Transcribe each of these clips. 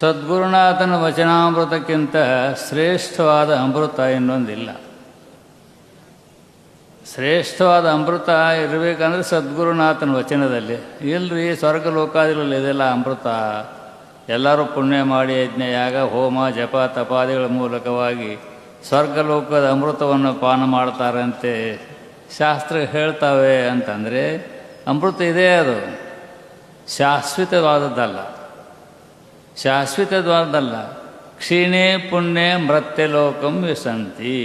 ಸದ್ಗುರುನಾಥನ ವಚನಾಮೃತಕ್ಕಿಂತ ಶ್ರೇಷ್ಠವಾದ ಅಮೃತ ಇನ್ನೊಂದಿಲ್ಲ. ಶ್ರೇಷ್ಠವಾದ ಅಮೃತ ಇರಬೇಕಂದ್ರೆ ಸದ್ಗುರುನಾಥನ ವಚನದಲ್ಲಿ. ಇಲ್ಲರಿ ಸ್ವರ್ಗ ಲೋಕಾದಿಗಳಲ್ಲಿ ಇದೆಲ್ಲ ಅಮೃತ. ಎಲ್ಲರೂ ಪುಣ್ಯ ಮಾಡಿ ಯಜ್ಞ ಯಾಗ ಹೋಮ ಜಪ ತಪಾದಿಗಳ ಮೂಲಕವಾಗಿ ಸ್ವರ್ಗಲೋಕದ ಅಮೃತವನ್ನು ಪಾನ ಮಾಡ್ತಾರಂತೆ ಶಾಸ್ತ್ರ ಹೇಳ್ತಾವೆ ಅಂತಂದರೆ ಅಮೃತ ಇದೆ, ಅದು ಶಾಶ್ವತವಾದದ್ದಲ್ಲ. ಕ್ಷೀಣೇ ಪುಣ್ಯ ಮೃತ್ಯಲೋಕಂ ವಿಸಂತಿ.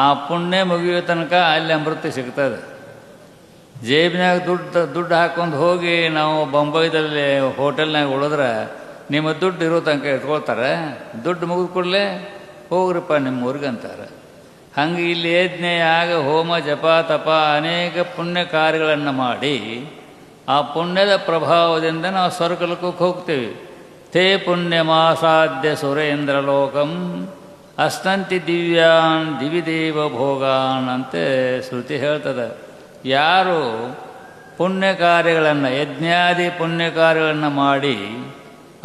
ಆ ಪುಣ್ಯ ಮುಗಿಯೋ ತನಕ ಅಲ್ಲಿ ಅಮೃತ ಸಿಗ್ತದೆ. ಜೇಬಿನಾಗ ದುಡ್ಡು ಹಾಕ್ಕೊಂಡು ಹೋಗಿ ನಾವು ಬೊಂಬೈದಲ್ಲಿ ಹೋಟೆಲ್ನಾಗ ಉಳಿದ್ರೆ ನಿಮ್ಮ ದುಡ್ಡು ಇರೋ ತನಕ ಇಟ್ಕೊಳ್ತಾರೆ. ದುಡ್ಡು ಮುಗಿದ ಕೂಡಲೇ ಹೋಗ್ರಿಪ್ಪ ನಿಮ್ಮ ಊರಿಗೆ ಅಂತಾರೆ. ಹಂಗೆ ಇಲ್ಲಿ ಯಜ್ಞ ಯಾಗ ಹೋಮ ಜಪ ತಪ ಅನೇಕ ಪುಣ್ಯ ಕಾರ್ಯಗಳನ್ನು ಮಾಡಿ ಆ ಪುಣ್ಯದ ಪ್ರಭಾವದಿಂದ ನಾವು ಸ್ವರ್ಗಲೋಕಕ್ಕೆ ಹೋಗ್ತೀವಿ. ತೇ ಪುಣ್ಯಮಾಸಾದ್ಯ ಸುರೇಂದ್ರ ಲೋಕಂ ಅಷ್ಟಂತಿ ದಿವ್ಯಾನ್ ದಿವಿದೇವ ಭೋಗಾನ್ ಅಂತೆ ಶ್ರುತಿ ಹೇಳ್ತದೆ. ಯಾರು ಪುಣ್ಯ ಕಾರ್ಯಗಳನ್ನು ಯಜ್ಞಾದಿ ಪುಣ್ಯ ಕಾರ್ಯಗಳನ್ನು ಮಾಡಿ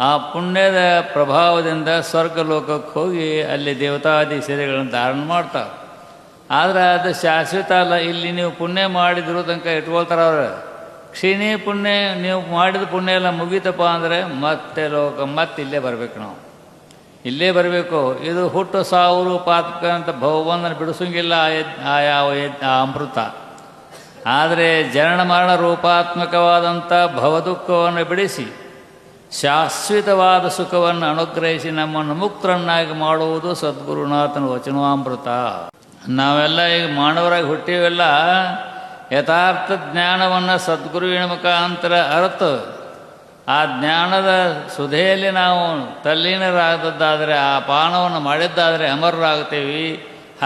ಆ ಪುಣ್ಯದ ಪ್ರಭಾವದಿಂದ ಸ್ವರ್ಗಲೋಕಕ್ಕೆ ಹೋಗಿ ಅಲ್ಲಿ ದೇವತಾದಿ ಸೀರೆಗಳನ್ನು ಧಾರಣ ಮಾಡ್ತಾರೆ. ಆದರೆ ಅದು ಶಾಶ್ವತ ಅಲ್ಲ. ಇಲ್ಲಿ ನೀವು ಪುಣ್ಯ ಮಾಡಿದ್ರು ತನಕ ಇಟ್ಕೊಳ್ತಾರೆ ಅವ್ರು. ಕ್ಷೀಣಿ ಪುಣ್ಯ ನೀವು ಮಾಡಿದ ಪುಣ್ಯ ಎಲ್ಲ ಮುಗೀತಪ್ಪ ಅಂದರೆ ಮತ್ತೆ ಮತ್ತೆ ಇಲ್ಲೇ ಬರಬೇಕು. ನಾವು ಇಲ್ಲೇ ಬರಬೇಕು. ಇದು ಹುಟ್ಟು ಸಾವು ಪಾತಕ ಅಂತ ಭವಬಂಧನ ಬಿಡಿಸೋಂಗಿಲ್ಲ ಆ ಅಮೃತ. ಆದರೆ ಜನನ ಮರಣ ರೂಪಾತ್ಮಕವಾದಂಥ ಭವದುಃಖವನ್ನು ಬಿಡಿಸಿ ಶಾಶ್ವತವಾದ ಸುಖವನ್ನು ಅನುಗ್ರಹಿಸಿ ನಮ್ಮನ್ನು ಮುಕ್ತರನ್ನಾಗಿ ಮಾಡುವುದು ಸದ್ಗುರುನಾಥನ ವಚನಾಮೃತ. ನಾವೆಲ್ಲ ಈಗ ಮಾನವರಾಗಿ ಹುಟ್ಟಿವೆಲ್ಲ ಯಥಾರ್ಥ ಜ್ಞಾನವನ್ನು ಸದ್ಗುರುವಿನ ಮುಖಾಂತರ ಅರಿತು ಆ ಜ್ಞಾನದ ಸುಧೆಯಲ್ಲಿ ನಾವು ತಲ್ಲೀನರಾದದ್ದಾದರೆ, ಆ ಪಾನವನ್ನು ಮಾಡಿದ್ದಾದರೆ ಅಮರರಾಗ್ತೇವೆ.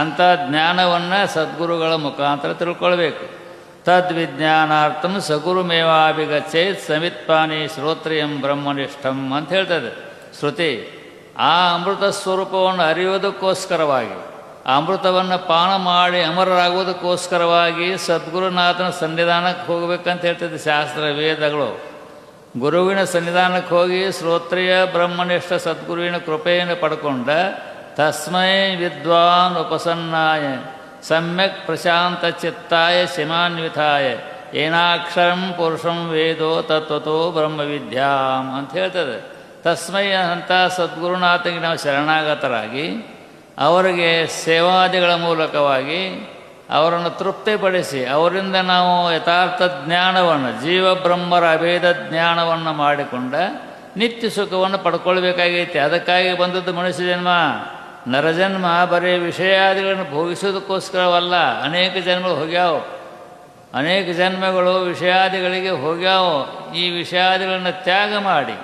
ಅಂಥ ಜ್ಞಾನವನ್ನು ಸದ್ಗುರುಗಳ ಮುಖಾಂತರ ತಿಳ್ಕೊಳ್ಬೇಕು. ತದ್ವಿಜ್ಞಾನಾರ್ಥಂ ಸಗುರುಮೇವಾಭಿಗಚ್ಚೇತ್ ಸಮಿತ್ಪಾನಿ ಶ್ರೋತ್ರಿಯಂ ಬ್ರಹ್ಮನಿಷ್ಠಂ ಅಂತ ಹೇಳ್ತದೆ ಶ್ರುತಿ. ಆ ಅಮೃತ ಸ್ವರೂಪವನ್ನು ಅರಿಯೋದಕ್ಕೋಸ್ಕರವಾಗಿ, ಆ ಅಮೃತವನ್ನು ಪಾನ ಮಾಡಿ ಅಮರರಾಗುವುದಕ್ಕೋಸ್ಕರವಾಗಿ ಸದ್ಗುರುನಾಥನ ಸನ್ನಿಧಾನಕ್ಕೆ ಹೋಗಬೇಕಂತ ಹೇಳ್ತದೆ ಶಾಸ್ತ್ರ ವೇದಗಳು. ಗುರುವಿನ ಸನ್ನಿಧಾನಕ್ಕೆ ಹೋಗಿ ಶ್ರೋತ್ರಿಯ ಬ್ರಹ್ಮನಿಷ್ಠ ಸದ್ಗುರುವಿನ ಕೃಪೆಯನ್ನು ಪಡ್ಕೊಂಡ ತಸ್ಮೈ ವಿದ್ವಾನ್ ಉಪಸನ್ನಾಯ ಸಮ್ಯಕ್ ಪ್ರಶಾಂತ ಚಿತ್ತಾಯ ಶಿಮಾನ್ವಿತಾಯ ಏನಾಕ್ಷರಂ ಪುರುಷಂ ವೇದೋ ತತ್ವತೋ ಬ್ರಹ್ಮವಿದ್ಯಾಂ ಅಂತ ಹೇಳ್ತದೆ. ತಸ್ಮೈ ಅಂತ ಸದ್ಗುರುನಾಥನಿಗೆ ನಾವು ಶರಣಾಗತರಾಗಿ ಅವರಿಗೆ ಸೇವಾದಿಗಳ ಮೂಲಕವಾಗಿ ಅವರನ್ನು ತೃಪ್ತಿಪಡಿಸಿ ಅವರಿಂದ ನಾವು ಯಥಾರ್ಥ ಜ್ಞಾನವನ್ನು ಜೀವ ಬ್ರಹ್ಮರ ಅಭೇದ ಜ್ಞಾನವನ್ನು ಮಾಡಿಕೊಂಡ ನಿತ್ಯ ಸುಖವನ್ನು ಪಡ್ಕೊಳ್ಬೇಕಾಗೈತಿ. ಅದಕ್ಕಾಗಿ ಬಂದದ್ದು ಮನುಷ್ಯ ಜನ್ಮ. ನರಜನ್ಮ ಬರೀ ವಿಷಯಾದಿಗಳನ್ನು ಭೋಗಿಸೋದಕ್ಕೋಸ್ಕರವಲ್ಲ. ಅನೇಕ ಜನ್ಮಗಳು ಹೋಗ್ಯಾವ, ಅನೇಕ ಜನ್ಮಗಳು ವಿಷಯಾದಿಗಳಿಗೆ ಹೋಗ್ಯಾವ. ಈ ವಿಷಯಾದಿಗಳನ್ನು ತ್ಯಾಗ ಮಾಡಿ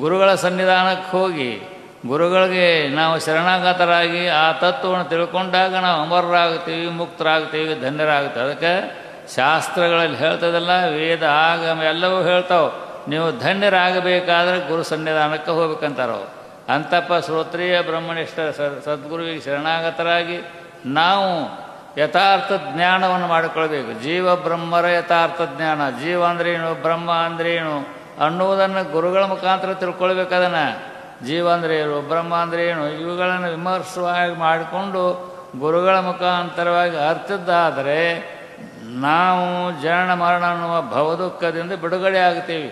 ಗುರುಗಳ ಸನ್ನಿಧಾನಕ್ಕೆ ಹೋಗಿ ಗುರುಗಳಿಗೆ ನಾವು ಶರಣಾಗತರಾಗಿ ಆ ತತ್ವವನ್ನು ತಿಳ್ಕೊಂಡಾಗ ನಾವು ಅಮರರಾಗ್ತೀವಿ, ಮುಕ್ತರಾಗ್ತೀವಿ, ಧನ್ಯರಾಗ್ತೀವಿ. ಅದಕ್ಕೆ ಶಾಸ್ತ್ರಗಳಲ್ಲಿ ಹೇಳ್ತದಲ್ಲ, ವೇದ ಆಗಮ ಎಲ್ಲವೂ ಹೇಳ್ತಾವೆ. ನೀವು ಧನ್ಯರಾಗಬೇಕಾದ್ರೆ ಗುರು ಸನ್ನಿಧಾನಕ್ಕೆ ಹೋಗ್ಬೇಕಂತಾರೋ. ಅಂತಪ್ಪ ಶ್ರೋತ್ರಿಯ ಬ್ರಹ್ಮನಿಷ್ಠ ಸದ್ಗುರುವಿಗೆ ಶರಣಾಗತರಾಗಿ ನಾವು ಯಥಾರ್ಥ ಜ್ಞಾನವನ್ನು ಮಾಡಿಕೊಳ್ಬೇಕು. ಜೀವ ಬ್ರಹ್ಮರ ಯಥಾರ್ಥ ಜ್ಞಾನ, ಜೀವ ಅಂದ್ರೇನು ಬ್ರಹ್ಮ ಅಂದ್ರೇನು ಅನ್ನುವುದನ್ನು ಗುರುಗಳ ಮುಖಾಂತರ ತಿಳ್ಕೊಳ್ಬೇಕದನ್ನು. ಜೀವ ಅಂದ್ರೇನು ಬ್ರಹ್ಮ ಅಂದ್ರೇನು ಇವುಗಳನ್ನು ವಿಮರ್ಶವಾಗಿ ಮಾಡಿಕೊಂಡು ಗುರುಗಳ ಮುಖಾಂತರವಾಗಿ ಅರ್ಥದ್ದಾದರೆ ನಾವು ಜನನ ಮರಣ ಅನ್ನುವ ಭವದುಃಖದಿಂದ ಬಿಡುಗಡೆ ಆಗ್ತೀವಿ.